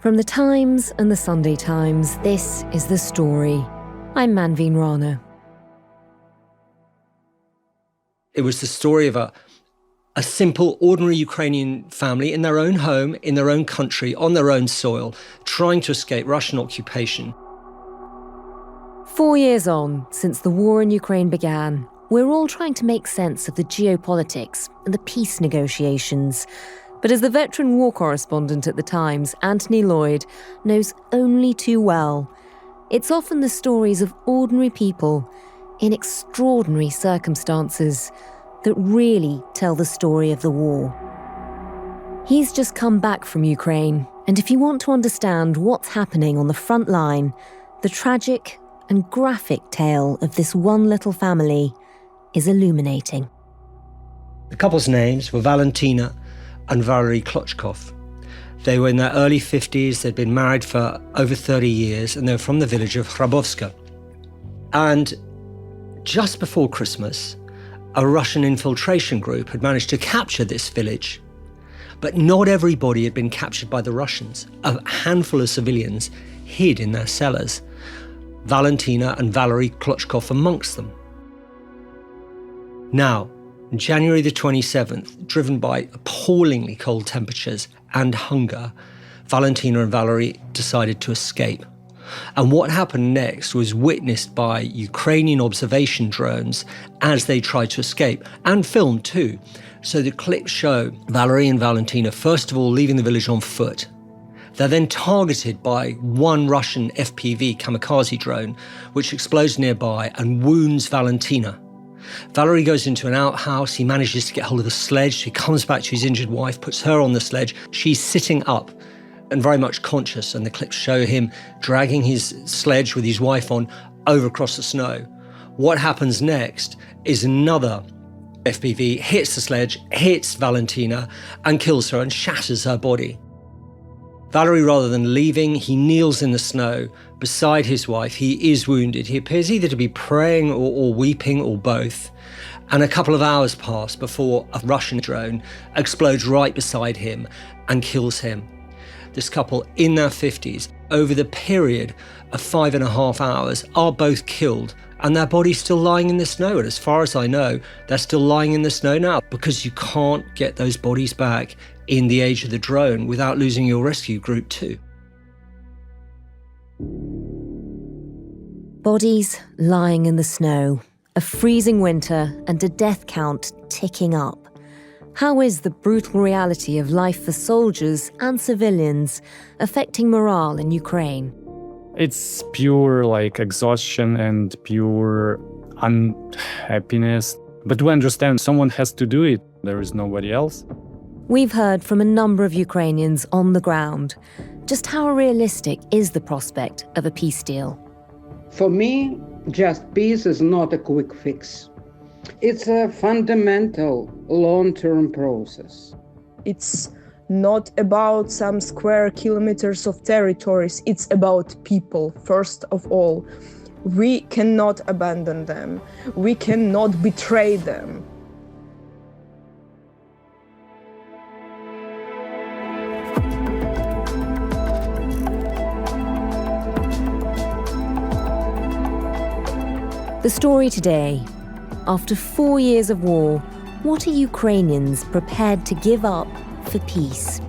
From the Times and the Sunday Times, this is The Story. I'm Manveen Rana. It was the story of a simple, ordinary Ukrainian family in their own home, in their own country, on their own soil, trying to escape Russian occupation. 4 years on, since the war in Ukraine began, we're all trying to make sense of the geopolitics and the peace negotiations. But as the veteran war correspondent at the Times, Anthony Loyd, knows only too well, it's often the stories of ordinary people in extraordinary circumstances that really tell the story of the war. He's just come back from Ukraine, and if you want to understand what's happening on the front line, the tragic and graphic tale of this one little family is illuminating. The couple's names were Valentina and Valery Klotchkov. They were in their early 50s, they'd been married for over 30 years, and they were from the village of Hrabovska. And just before Christmas, a Russian infiltration group had managed to capture this village. But not everybody had been captured by the Russians. A handful of civilians hid in their cellars. Valentina and Valery Klotchkov amongst them. Now, January the 27th, driven by appallingly cold temperatures and hunger, Valentina and Valery decided to escape. And what happened next was witnessed by Ukrainian observation drones as they tried to escape, and filmed too. So the clips show Valery and Valentina, first of all, leaving the village on foot. They're then targeted by one Russian FPV kamikaze drone, which explodes nearby and wounds Valentina. Valery goes into an outhouse. He manages to get hold of a sledge. He comes back to his injured wife, puts her on the sledge. She's sitting up and very much conscious, and the clips show him dragging his sledge with his wife on over across the snow. What happens next is another FPV hits the sledge, hits Valentina, and kills her and shatters her body. Valery, rather than leaving, he kneels in the snow beside his wife. He is wounded. He appears either to be praying or weeping or both. And a couple of hours pass before a Russian drone explodes right beside him and kills him. This couple in their 50s, over the period of 5.5 hours, are both killed, and their bodies still lying in the snow. And as far as I know, they're still lying in the snow now, because you can't get those bodies back in the age of the drone without losing your rescue group too. Bodies lying in the snow, a freezing winter, and a death count ticking up. How is the brutal reality of life for soldiers and civilians affecting morale in Ukraine? It's pure exhaustion and pure unhappiness. But we understand someone has to do it. There is nobody else. We've heard from a number of Ukrainians on the ground. Just how realistic is the prospect of a peace deal? For me, just peace is not a quick fix. It's a fundamental, long-term process. It's not about some square kilometers of territories. It's about people, first of all. We cannot abandon them. We cannot betray them. The story today. After 4 years of war, what are Ukrainians prepared to give up for peace?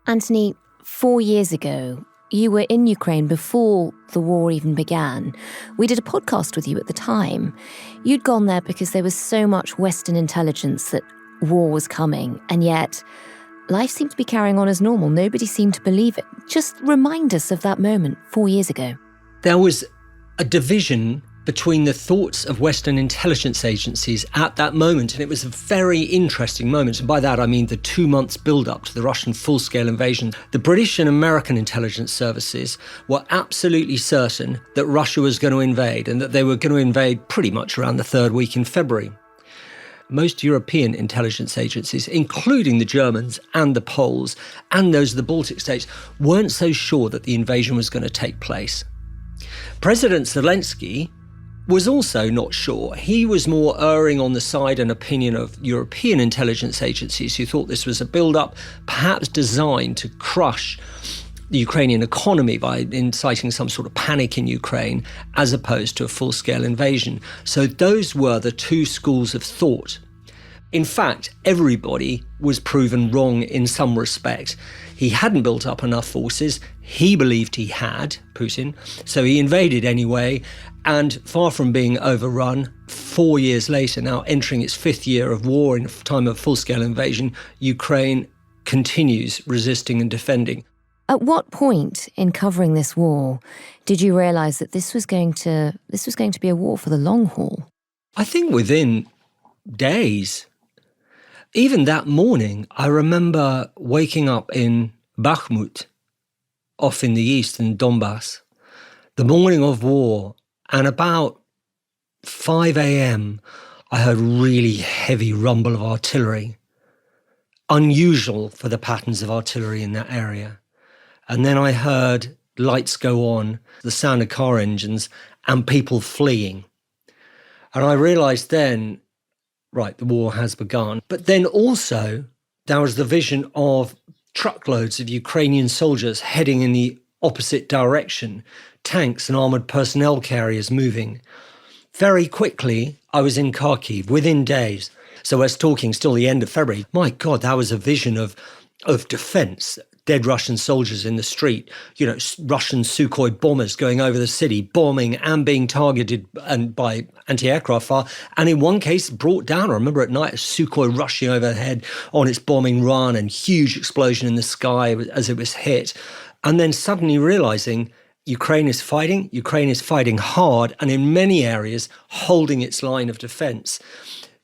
Anthony, 4 years ago, you were in Ukraine before the war even began. We did a podcast with you at the time. You'd gone there because there was so much Western intelligence that war was coming, and yet life seemed to be carrying on as normal. Nobody seemed to believe it. Just remind us of that moment 4 years ago. There was a division between the thoughts of Western intelligence agencies at that moment, and it was a very interesting moment. And by that, I mean the 2 months build-up to the Russian full-scale invasion. The British and American intelligence services were absolutely certain that Russia was going to invade, and that they were going to invade pretty much around the third week in February. Most European intelligence agencies, including the Germans and the Poles and those of the Baltic states, weren't so sure that the invasion was going to take place. President Zelensky was also not sure. He was more erring on the side and opinion of European intelligence agencies who thought this was a build-up, perhaps designed to crush the Ukrainian economy by inciting some sort of panic in Ukraine, as opposed to a full-scale invasion. So those were the two schools of thought. In fact, everybody was proven wrong in some respect. He hadn't built up enough forces. He believed he had, Putin, so he invaded anyway. And far from being overrun, 4 years later, now entering its fifth year of war in time of full-scale invasion, Ukraine continues resisting and defending. At what point in covering this war did you realize that this was going to be a war for the long haul? I think within days. Even that morning, I remember waking up in Bakhmut, off in the east in Donbass, the morning of war, and about 5 a.m., I heard really heavy rumble of artillery, unusual for the patterns of artillery in that area. And then I heard lights go on, the sound of car engines, and people fleeing. And I realized then, right, the war has begun. But then also, there was the vision of truckloads of Ukrainian soldiers heading in the opposite direction, tanks and armoured personnel carriers moving. Very quickly, I was in Kyiv, within days. So we're talking still the end of February. My God, that was a vision of defence. Dead Russian soldiers in the street, Russian Sukhoi bombers going over the city, bombing and being targeted by anti-aircraft fire. And in one case, brought down, I remember at night, a Sukhoi rushing overhead on its bombing run and huge explosion in the sky as it was hit. And then suddenly realizing Ukraine is fighting hard, and in many areas holding its line of defense.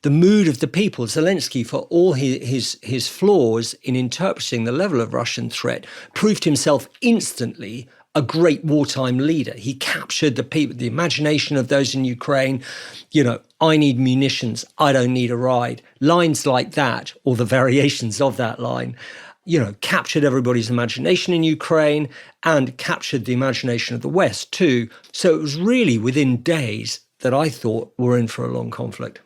The mood of the people, Zelensky, for all his flaws in interpreting the level of Russian threat, proved himself instantly a great wartime leader. He captured the imagination of those in Ukraine. I need munitions, I don't need a ride. Lines like that, or the variations of that line, captured everybody's imagination in Ukraine and captured the imagination of the West too. So it was really within days that I thought we're in for a long conflict.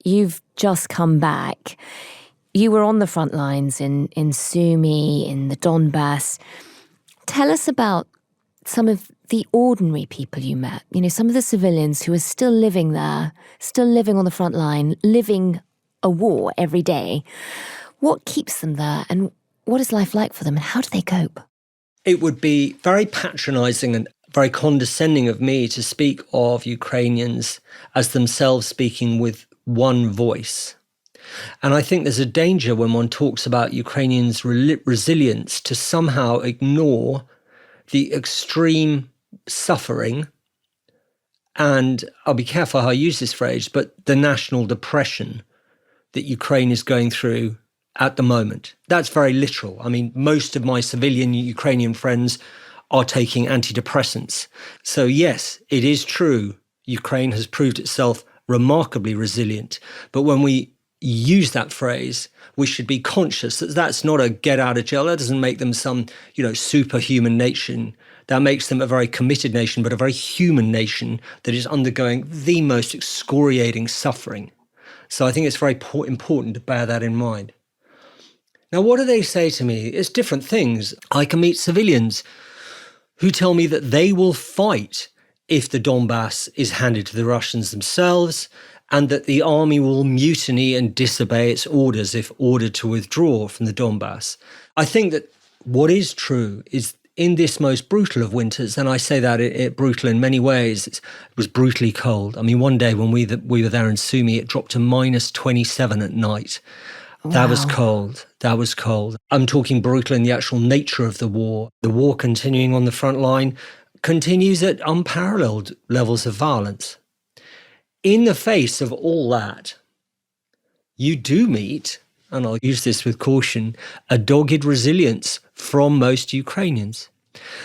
You've just come back. You were on the front lines in Sumy, in the Donbass. Tell us about some of the ordinary people you met, some of the civilians who are still living there, still living on the front line, living a war every day. What keeps them there, and what is life like for them, and how do they cope? It would be very patronizing and very condescending of me to speak of Ukrainians as themselves speaking with one voice. And I think there's a danger when one talks about Ukrainians' resilience to somehow ignore the extreme suffering, and I'll be careful how I use this phrase, but the national depression that Ukraine is going through at the moment. That's very literal. I mean, most of my civilian Ukrainian friends are taking antidepressants. So yes, it is true, Ukraine has proved itself remarkably resilient. But when we use that phrase, we should be conscious that that's not a get out of jail. That doesn't make them some, superhuman nation. That makes them a very committed nation, but a very human nation that is undergoing the most excoriating suffering. So I think it's very important to bear that in mind. Now, what do they say to me? It's different things. I can meet civilians who tell me that they will fight if the Donbass is handed to the Russians themselves, and that the army will mutiny and disobey its orders if ordered to withdraw from the Donbass. I think that what is true is in this most brutal of winters, and I say that it brutal in many ways, it was brutally cold. I mean, one day when we were there in Sumy, it dropped to minus 27 at night. Wow. That was cold. I'm talking brutal in the actual nature of the war. The war continuing on the front line continues at unparalleled levels of violence. In the face of all that, you do meet, and I'll use this with caution, a dogged resilience from most Ukrainians.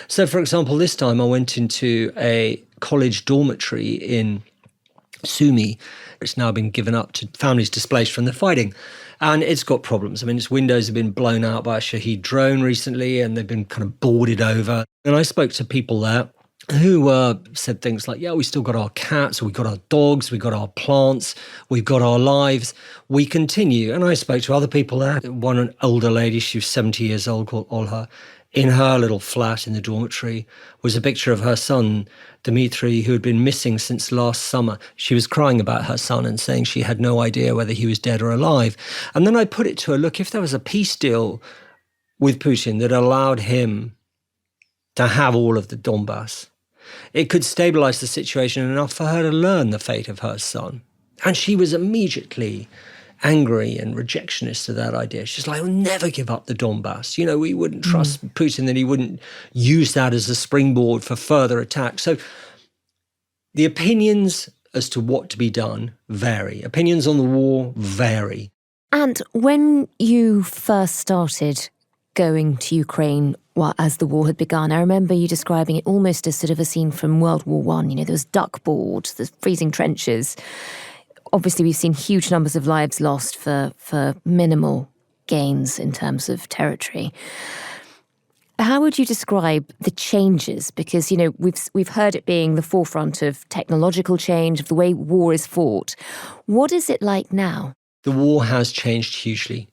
So, for example, this time I went into a college dormitory in Sumy. It's now been given up to families displaced from the fighting. And it's got problems. I mean, its windows have been blown out by a Shahed drone recently, and they've been kind of boarded over. And I spoke to people there, who said things like, yeah, we still got our cats, we got our dogs, we got our plants, we've got our lives. We continue. And I spoke to other people there. One, an older lady, she was 70 years old, called Olha. In her little flat in the dormitory was a picture of her son, Dmitry, who had been missing since last summer. She was crying about her son and saying she had no idea whether he was dead or alive. And then I put it to her, look, if there was a peace deal with Putin that allowed him to have all of the Donbass, it could stabilize the situation enough for her to learn the fate of her son. And she was immediately angry and rejectionist to that idea. She's like, I'll never give up the Donbass. You know, we wouldn't trust Putin that he wouldn't use that as a springboard for further attack. So the opinions as to what to be done vary. Opinions on the war vary. And when you first started going to Ukraine, as the war had begun, I remember you describing it almost as sort of a scene from World War I. You know, there was duck board, the freezing trenches. Obviously, we've seen huge numbers of lives lost for minimal gains in terms of territory. How would you describe the changes? Because, you know, we've heard it being the forefront of technological change, of the way war is fought. What is it like now? The war has changed hugely.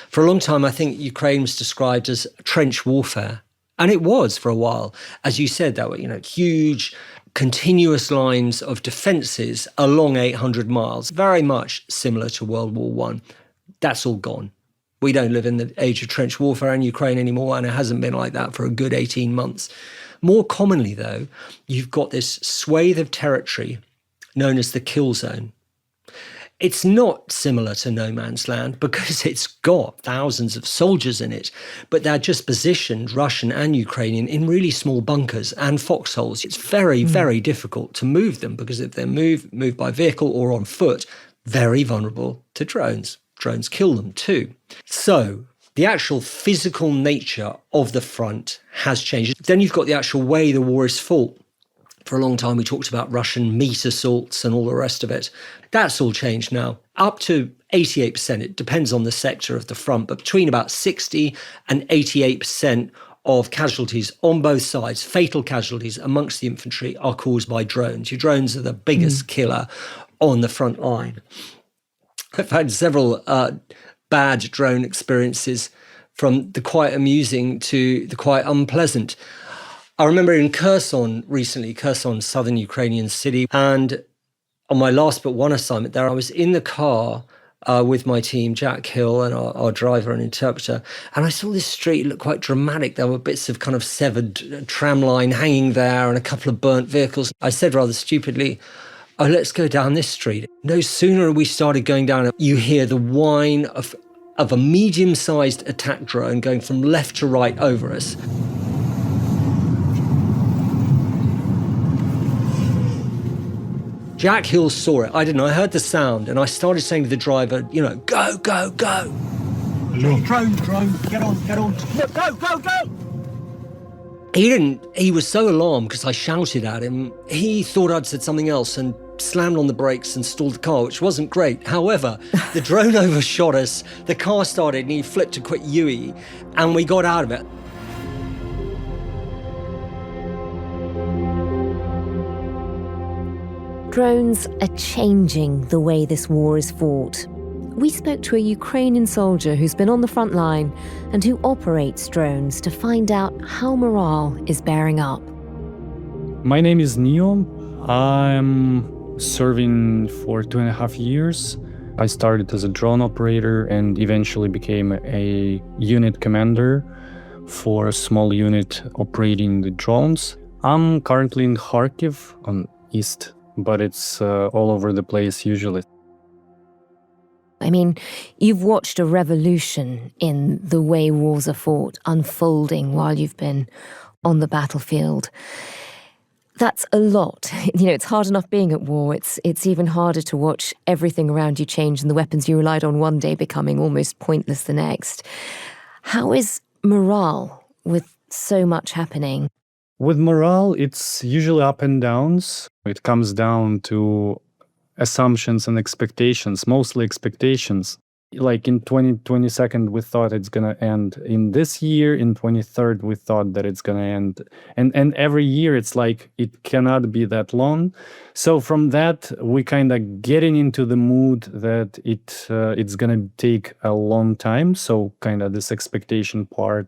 For a long time, I think Ukraine was described as trench warfare. And it was for a while. As you said, there were, you know, huge, continuous lines of defences along 800 miles, very much similar to World War I. That's all gone. We don't live in the age of trench warfare in Ukraine anymore, and it hasn't been like that for a good 18 months. More commonly, though, you've got this swathe of territory known as the kill zone. It's not similar to no man's land because it's got thousands of soldiers in it, but they're just positioned, Russian and Ukrainian, in really small bunkers and foxholes. It's very, very difficult to move them because if they're moved by vehicle or on foot, very vulnerable to drones. Drones kill them too. So the actual physical nature of the front has changed. Then you've got the actual way the war is fought. For a long time, we talked about Russian meat assaults and all the rest of it. That's all changed now. Up to 88%, it depends on the sector of the front, but between about 60 and 88% of casualties on both sides, fatal casualties amongst the infantry, are caused by drones. Your drones are the biggest killer on the front line. I've had several bad drone experiences, from the quite amusing to the quite unpleasant. I remember in Kherson recently, Kherson, southern Ukrainian city, and on my last but one assignment there, I was in the car with my team, Jack Hill and our driver and interpreter, and I saw this street look quite dramatic. There were bits of kind of severed tram line hanging there and a couple of burnt vehicles. I said rather stupidly, oh, let's go down this street. No sooner we started going down, you hear the whine of a medium-sized attack drone going from left to right over us. Jack Hill saw it. I didn't know. I heard the sound and I started saying to the driver, you know, go, go, go. Drone, get on, go. He didn't. He was so alarmed because I shouted at him. He thought I'd said something else and slammed on the brakes and stalled the car, which wasn't great. However, the drone overshot us. The car started and he flipped a quick U-E and we got out of it. Drones are changing the way this war is fought. We spoke to a Ukrainian soldier who's been on the front line and who operates drones to find out how morale is bearing up. My name is Neo. I'm serving for 2.5 years. I started as a drone operator and eventually became a unit commander for a small unit operating the drones. I'm currently in Kharkiv on east, but it's all over the place usually. I mean, you've watched a revolution in the way wars are fought unfolding while you've been on the battlefield. That's a lot. You know, it's hard enough being at war. It's even harder to watch everything around you change and the weapons you relied on one day becoming almost pointless the next. How is morale with so much happening? With morale, it's usually up and downs. It comes down to assumptions and expectations, mostly expectations. Like in 2022, we thought it's going to end in this year. In 23rd, we thought that it's going to end. And every year it's like, it cannot be that long. So from that, we kind of getting into the mood that it's going to take a long time. So kind of this expectation part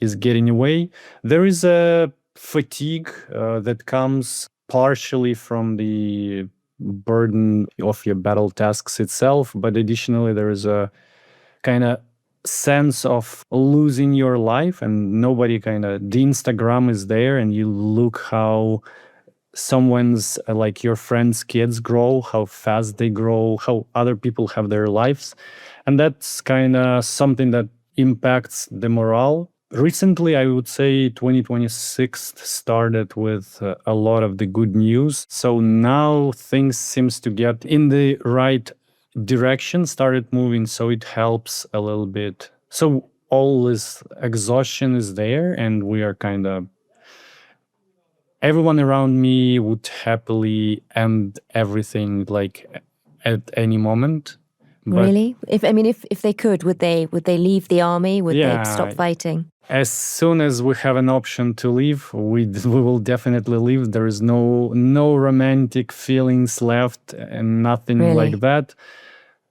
is getting away. There is a fatigue that comes partially from the burden of your battle tasks itself, but additionally there is a kind of sense of losing your life, and nobody kind of, the Instagram is there and you look how someone's like your friends' kids grow, how fast they grow, how other people have their lives, and that's kind of something that impacts the morale. Recently, I would say 2026 started with a lot of the good news. So now things seems to get in the right direction, started moving, so it helps a little bit. So all this exhaustion is there, and we are kind of, everyone around me would happily end everything like at any moment. But really? If they could, would they leave the army? Would they stop fighting? As soon as we have an option to leave, we will definitely leave. There is no romantic feelings left and nothing like that.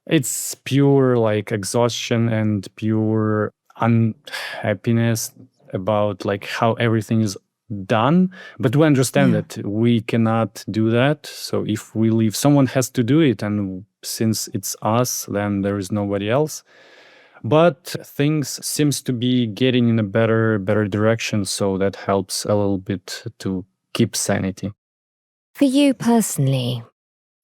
It's pure like exhaustion and pure unhappiness about like how everything is done. But we understand that we cannot do that. So if we leave, someone has to do it, and since it's us, then there is nobody else. But things seems to be getting in a better direction, so that helps a little bit to keep sanity. For you personally,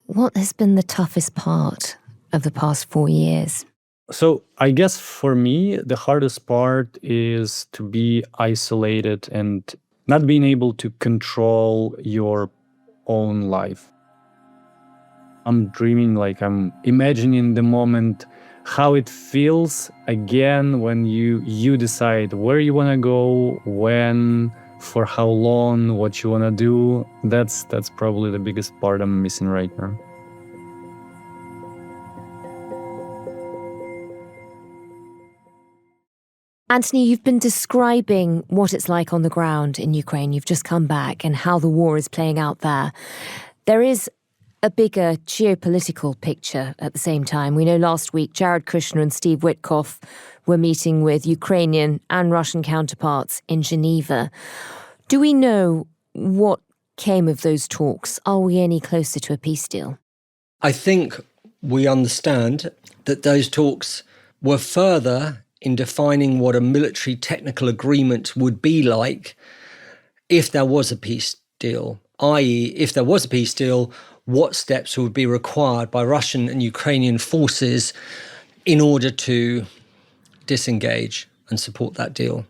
what has been the toughest part of the past 4 years? So I guess for me, the hardest part is to be isolated and not being able to control your own life. I'm dreaming, like I'm imagining the moment how it feels again when you decide where you want to go, when, for how long, what you want to do. That's probably the biggest part I'm missing right now. Anthony, you've been describing what it's like on the ground in Ukraine. You've just come back and how the war is playing out there. There is a bigger geopolitical picture at the same time. We know last week Jared Kushner and Steve Witkoff were meeting with Ukrainian and Russian counterparts in Geneva. Do we know what came of those talks? Are we any closer to a peace deal? I think we understand that those talks were further in defining what a military technical agreement would be like if there was a peace deal, i.e., if there was a peace deal, what steps would be required by Russian and Ukrainian forces in order to disengage and support that deal.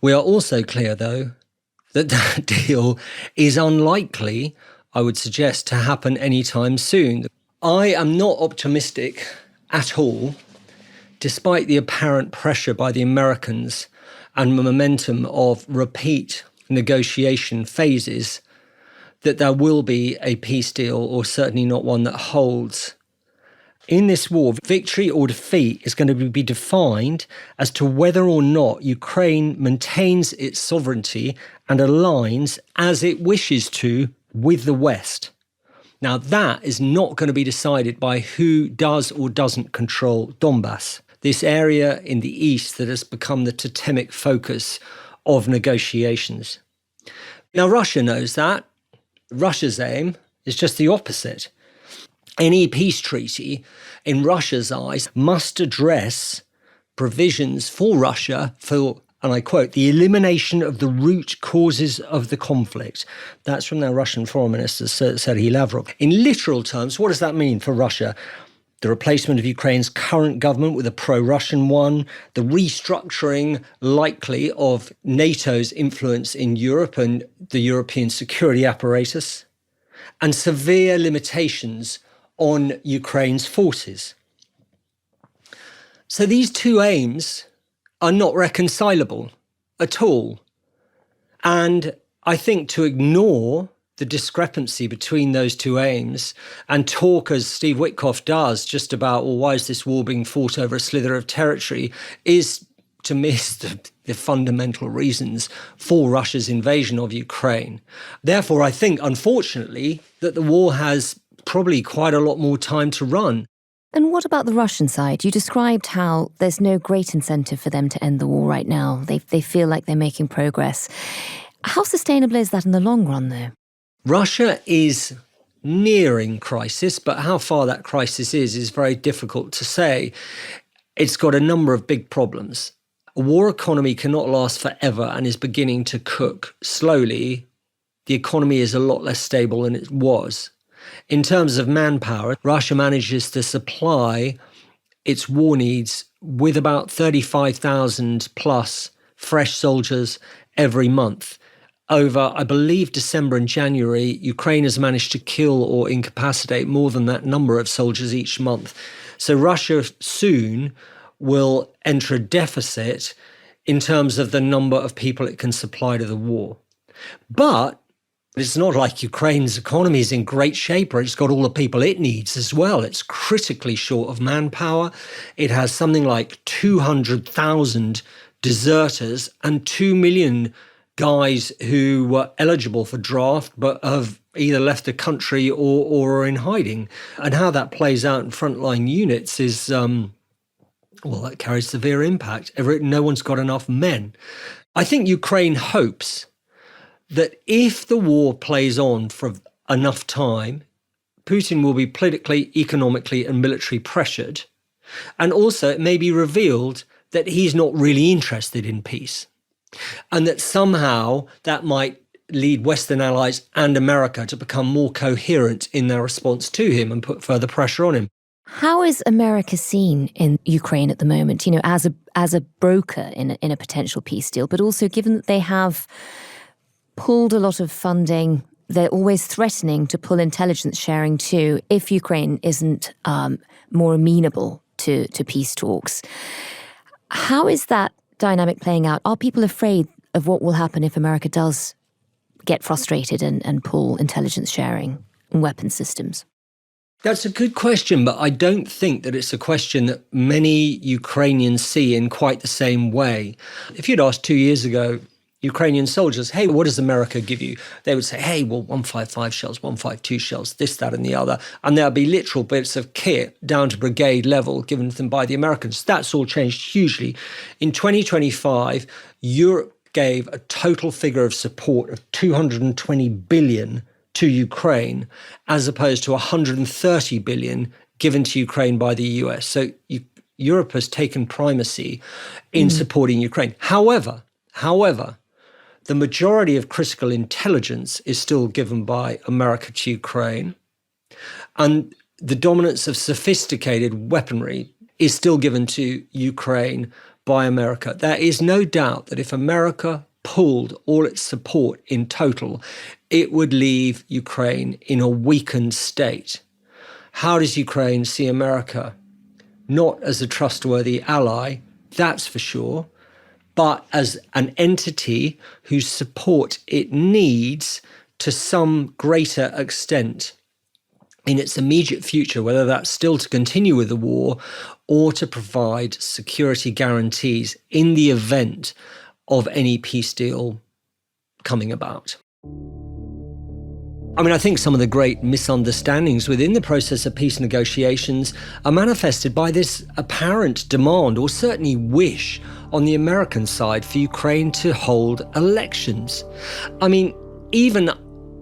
We are also clear, though, that that deal is unlikely, I would suggest, to happen anytime soon. I am not optimistic at all, despite the apparent pressure by the Americans and momentum of repeat negotiation phases, that there will be a peace deal, or certainly not one that holds. In this war, victory or defeat is going to be defined as to whether or not Ukraine maintains its sovereignty and aligns as it wishes to with the West. Now, that is not going to be decided by who does or doesn't control Donbass, this area in the east that has become the totemic focus of negotiations. Now, Russia knows that. Russia's aim is just the opposite. Any peace treaty, in Russia's eyes, must address provisions for Russia for, and I quote, the elimination of the root causes of the conflict. That's from their Russian Foreign Minister, Sergei Lavrov. In literal terms, what does that mean for Russia? The replacement of Ukraine's current government with a pro-Russian one, the restructuring likely of NATO's influence in Europe and the European security apparatus, and severe limitations on Ukraine's forces. So these two aims are not reconcilable at all. And I think to ignore the discrepancy between those two aims and talk, as Steve Witkoff does, just about, well, why is this war being fought over a slither of territory, is to miss the fundamental reasons for Russia's invasion of Ukraine. Therefore, I think, unfortunately, that the war has probably quite a lot more time to run. And what about the Russian side? You described how there's no great incentive for them to end the war right now. They feel like they're making progress. How sustainable is that in the long run, though? Russia is nearing crisis, but how far that crisis is very difficult to say. It's got a number of big problems. A war economy cannot last forever and is beginning to cook slowly. The economy is a lot less stable than it was. In terms of manpower, Russia manages to supply its war needs with about 35,000 plus fresh soldiers every month. Over, I believe, December and January, Ukraine has managed to kill or incapacitate more than that number of soldiers each month. So Russia soon will enter a deficit in terms of the number of people it can supply to the war. But it's not like Ukraine's economy is in great shape, or it's got all the people it needs as well. It's critically short of manpower. It has something like 200,000 deserters and 2 million guys who were eligible for draft but have either left the country or are in hiding. And how that plays out in frontline units is, that carries severe impact. No one's got enough men. I think Ukraine hopes that if the war plays on for enough time, Putin will be politically, economically, and military pressured. And also it may be revealed that he's not really interested in peace. And that somehow that might lead Western allies and America to become more coherent in their response to him and put further pressure on him. How is America seen in Ukraine at the moment, as a broker in a potential peace deal, but also given that they have pulled a lot of funding, they're always threatening to pull intelligence sharing too if Ukraine isn't more amenable to peace talks. How is that dynamic playing out? Are people afraid of what will happen if America does get frustrated and pull intelligence sharing and weapon systems? That's a good question, but I don't think that it's a question that many Ukrainians see in quite the same way. If you'd asked 2 years ago, Ukrainian soldiers, hey, what does America give you? They would say, hey, well, 155 shells, 152 shells, this, that, and the other. And there'll be literal bits of kit down to brigade level given to them by the Americans. That's all changed hugely. In 2025, Europe gave a total figure of support of 220 billion to Ukraine, as opposed to 130 billion given to Ukraine by the US. So Europe has taken primacy in supporting Ukraine. However, the majority of critical intelligence is still given by America to Ukraine, and the dominance of sophisticated weaponry is still given to Ukraine by America. There is no doubt that if America pulled all its support in total, it would leave Ukraine in a weakened state. How does Ukraine see America? Not as a trustworthy ally, that's for sure, but as an entity whose support it needs to some greater extent in its immediate future, whether that's still to continue with the war or to provide security guarantees in the event of any peace deal coming about. I think some of the great misunderstandings within the process of peace negotiations are manifested by this apparent demand, or certainly wish, on the American side for Ukraine to hold elections. Even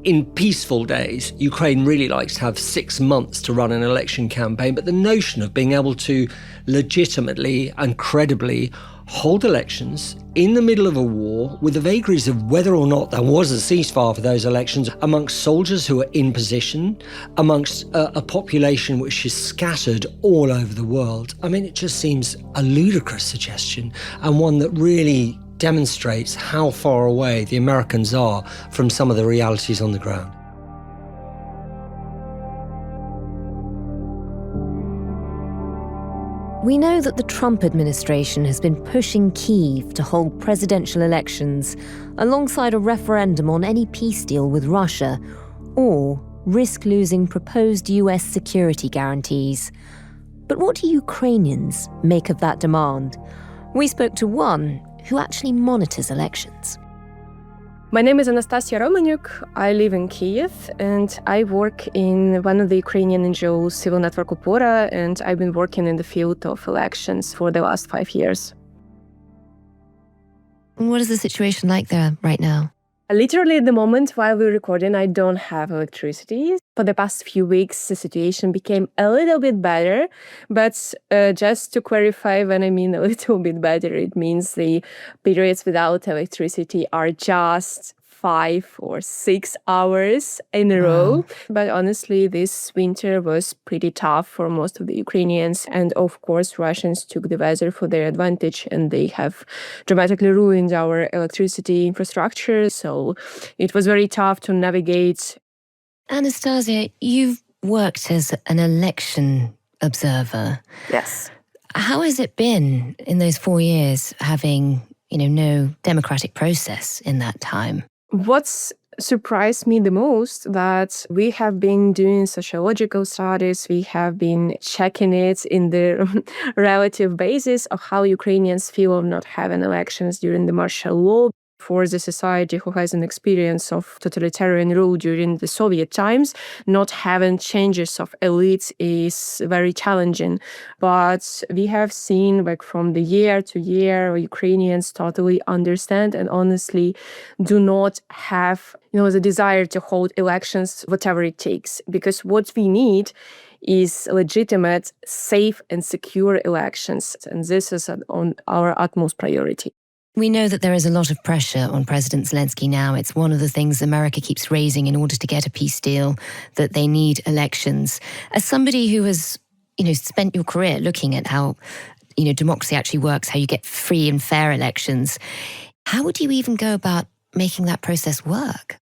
in peaceful days, Ukraine really likes to have 6 months to run an election campaign, but the notion of being able to legitimately and credibly hold elections in the middle of a war with the vagaries of whether or not there was a ceasefire for those elections amongst soldiers who are in position, amongst a population which is scattered all over the world. It just seems a ludicrous suggestion, and one that really demonstrates how far away the Americans are from some of the realities on the ground. We know that the Trump administration has been pushing Kyiv to hold presidential elections alongside a referendum on any peace deal with Russia, or risk losing proposed US security guarantees. But what do Ukrainians make of that demand? We spoke to one who actually monitors elections. My name is Anastasiia Romaniuk. I live in Kyiv and I work in one of the Ukrainian NGOs, Civil Network Opora, and I've been working in the field of elections for the last 5 years. What is the situation like there right now? Literally at the moment while we're recording, I don't have electricity. For the past few weeks, the situation became a little bit better. But just to clarify, when I mean a little bit better, it means the periods without electricity are just 5 or 6 hours in a row. But honestly, this winter was pretty tough for most of the Ukrainians. And of course, Russians took the weather for their advantage and they have dramatically ruined our electricity infrastructure. So it was very tough to navigate. Anastasiia, you've worked as an election observer. Yes. How has it been in those 4 years having, no democratic process in that time? What's surprised me the most that we have been doing sociological studies, we have been checking it in the relative basis of how Ukrainians feel of not having elections during the martial law. For the society who has an experience of totalitarian rule during the Soviet times, not having changes of elites is very challenging. But we have seen, from the year to year, Ukrainians totally understand and honestly do not have, the desire to hold elections, whatever it takes. Because what we need is legitimate, safe and secure elections. And this is on our utmost priority. We know that there is a lot of pressure on President Zelensky now. It's one of the things America keeps raising in order to get a peace deal, that they need elections. As somebody who has, spent your career looking at how, democracy actually works, how you get free and fair elections, how would you even go about making that process work?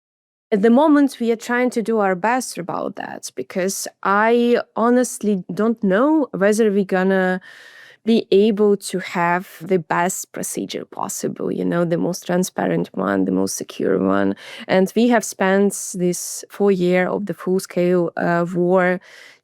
At the moment, we are trying to do our best about that because I honestly don't know whether we're gonna be able to have the best procedure possible, the most transparent one, the most secure one. And we have spent this 4 years of the full-scale war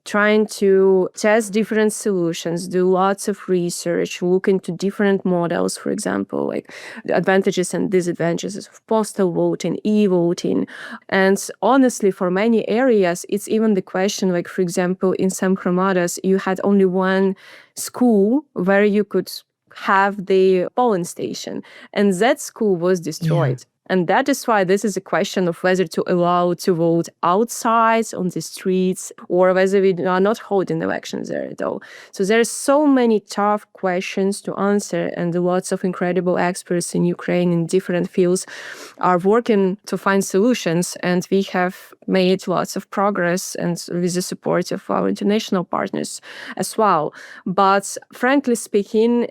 trying to test different solutions, do lots of research, look into different models, for example, like the advantages and disadvantages of postal voting, e-voting. And honestly, for many areas, it's even the question, for example, in some Hromadas, you had only one school where you could have the polling station. And that school was destroyed. Yeah. And that is why this is a question of whether to allow to vote outside on the streets or whether we are not holding elections there at all. So there are so many tough questions to answer, and lots of incredible experts in Ukraine in different fields are working to find solutions. And we have made lots of progress and with the support of our international partners as well. But frankly speaking,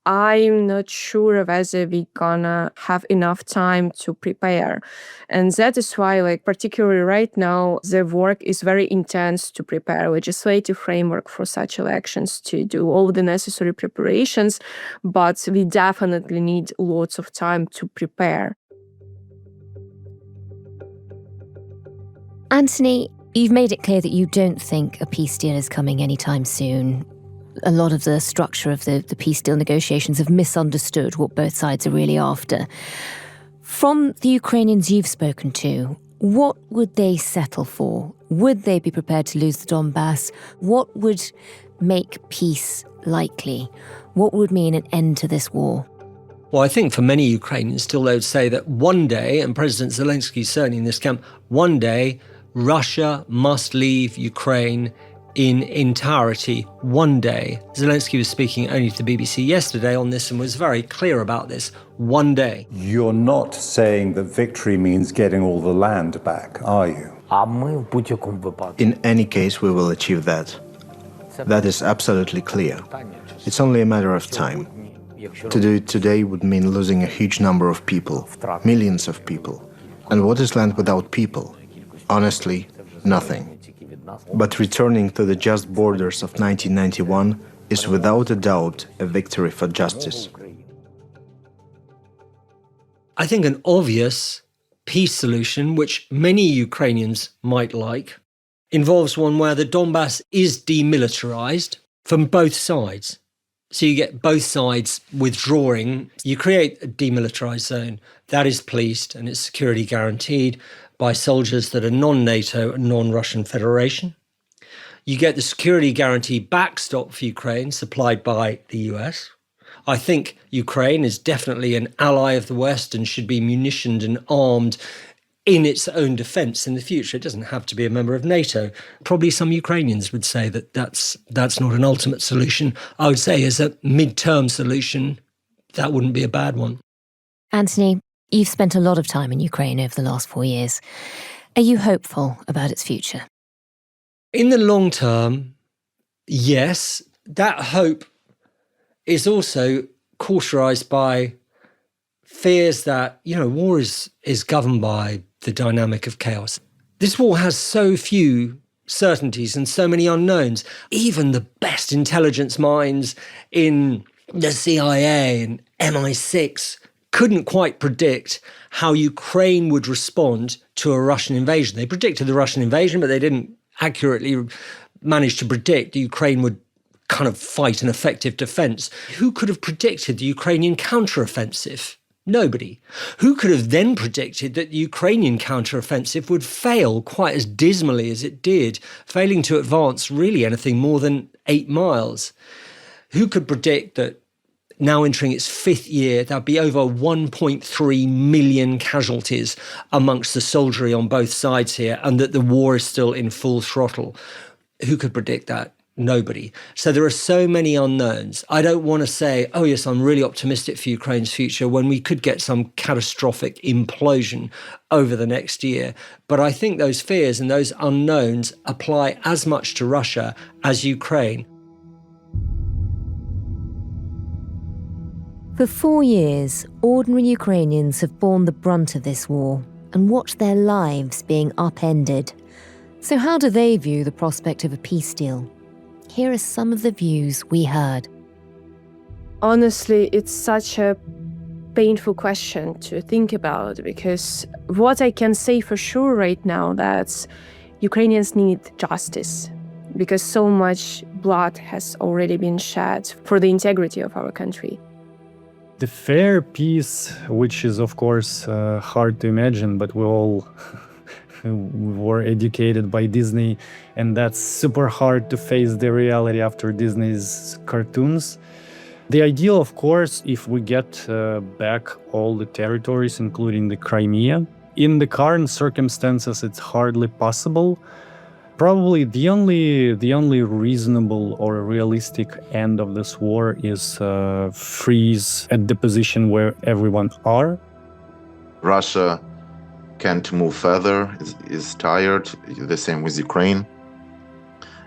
I'm not sure whether we're gonna have enough time to prepare. And that is why, particularly right now, the work is very intense to prepare a legislative framework for such elections, to do all the necessary preparations, but we definitely need lots of time to prepare. Anthony, you've made it clear that you don't think a peace deal is coming anytime soon. A lot of the structure of the peace deal negotiations have misunderstood what both sides are really after. From the Ukrainians you've spoken to, what would they settle for? Would they be prepared to lose the Donbass? What would make peace likely? What would mean an end to this war? Well, I think for many Ukrainians still they would say that one day, and President Zelensky is certainly in this camp, one day Russia must leave Ukraine in entirety one day. Zelensky was speaking only to the BBC yesterday on this and was very clear about this. One day. You're not saying that victory means getting all the land back, are you? In any case, we will achieve that. That is absolutely clear. It's only a matter of time. To do it today would mean losing a huge number of people, millions of people. And what is land without people? Honestly, nothing. But returning to the just borders of 1991 is without a doubt a victory for justice. I think an obvious peace solution, which many Ukrainians might like, involves one where the Donbass is demilitarized from both sides. So you get both sides withdrawing. You create a demilitarized zone that is policed and its security guaranteed by soldiers that are non-NATO and non-Russian Federation. You get the security guarantee backstop for Ukraine supplied by the US. I think Ukraine is definitely an ally of the West and should be munitioned and armed in its own defence in the future. It doesn't have to be a member of NATO. Probably some Ukrainians would say that that's not an ultimate solution. I would say as a mid-term solution, that wouldn't be a bad one. Anthony, you've spent a lot of time in Ukraine over the last 4 years. Are you hopeful about its future? In the long term, yes. That hope is also cauterized by fears that, war is governed by the dynamic of chaos. This war has so few certainties and so many unknowns. Even the best intelligence minds in the CIA and MI6 couldn't quite predict how Ukraine would respond to a Russian invasion. They predicted the Russian invasion, but they didn't accurately manage to predict that Ukraine would kind of fight an effective defense. Who could have predicted the Ukrainian counteroffensive? Nobody. Who could have then predicted that the Ukrainian counteroffensive would fail quite as dismally as it did, failing to advance really anything more than 8 miles? Who could predict that now entering its 5th year, there'd be over 1.3 million casualties amongst the soldiery on both sides here, and that the war is still in full throttle? Who could predict that? Nobody. So there are so many unknowns. I don't want to say, oh yes, I'm really optimistic for Ukraine's future when we could get some catastrophic implosion over the next year. But I think those fears and those unknowns apply as much to Russia as Ukraine. For 4 years, ordinary Ukrainians have borne the brunt of this war and watched their lives being upended. So how do they view the prospect of a peace deal? Here are some of the views we heard. Honestly, it's such a painful question to think about, because what I can say for sure right now that Ukrainians need justice, because so much blood has already been shed for the integrity of our country. The fair peace, which is of course hard to imagine, but we all were educated by Disney, and that's super hard to face the reality after Disney's cartoons. The ideal, of course, if we get back all the territories, including the Crimea. In the current circumstances, it's hardly possible. Probably the only reasonable or realistic end of this war is freeze at the position where everyone are. Russia can't move further, is tired, the same with Ukraine.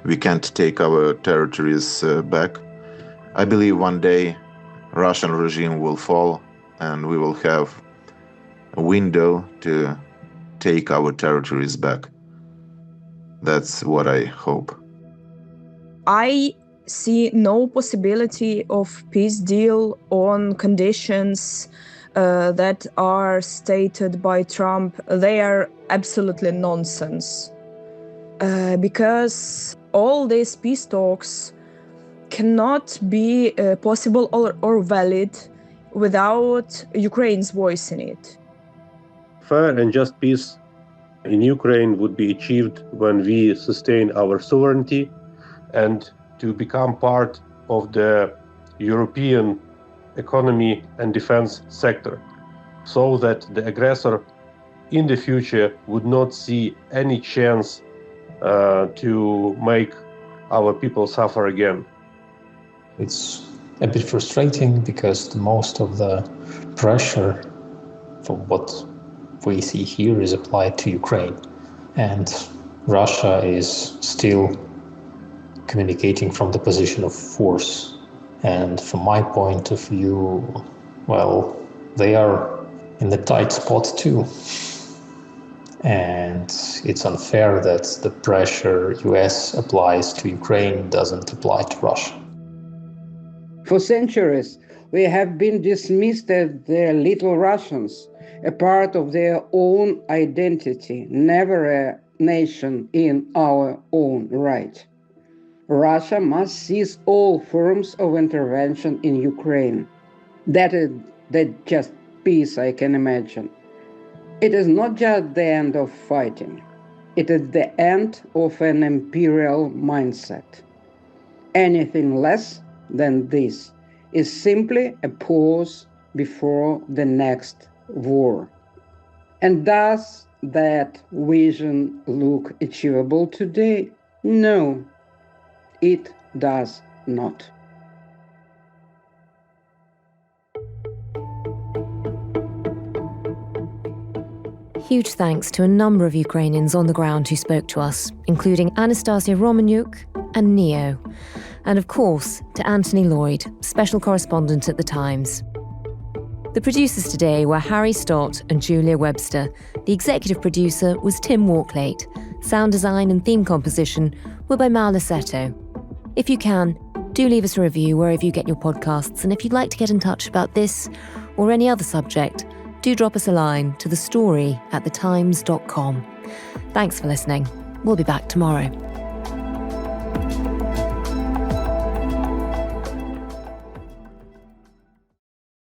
We can't take our territories back. I believe one day Russian regime will fall and we will have a window to take our territories back. That's what I hope. I see no possibility of peace deal on conditions that are stated by Trump. They are absolutely nonsense. Because all these peace talks cannot be possible or valid without Ukraine's voice in it. Fair and just peace in Ukraine would be achieved when we sustain our sovereignty and to become part of the European economy and defense sector, so that the aggressor in the future would not see any chance to make our people suffer again. It's a bit frustrating because most of the pressure for what we see here is applied to Ukraine, and Russia is still communicating from the position of force. And from my point of view, well, they are in the tight spot too. And it's unfair that the pressure US applies to Ukraine doesn't apply to Russia. For centuries, We have been dismissed as the little Russians, a part of their own identity, never a nation in our own right. Russia must cease all forms of intervention in Ukraine. That is the just peace I can imagine. It is not just the end of fighting. It is the end of an imperial mindset. Anything less than this is simply a pause before the next war. And does that vision look achievable today? No, it does not. Huge thanks to a number of Ukrainians on the ground who spoke to us, including Anastasiia Romaniuk and Neo. And of course, to Anthony Loyd, special correspondent at The Times. The producers today were Harry Stott and Julia Webster. The executive producer was Tim Walklate. Sound design and theme composition were by Mal Lassetto. If you can, do leave us a review wherever you get your podcasts, and if you'd like to get in touch about this or any other subject, do drop us a line to thestory@thetimes.com. Thanks for listening. We'll be back tomorrow.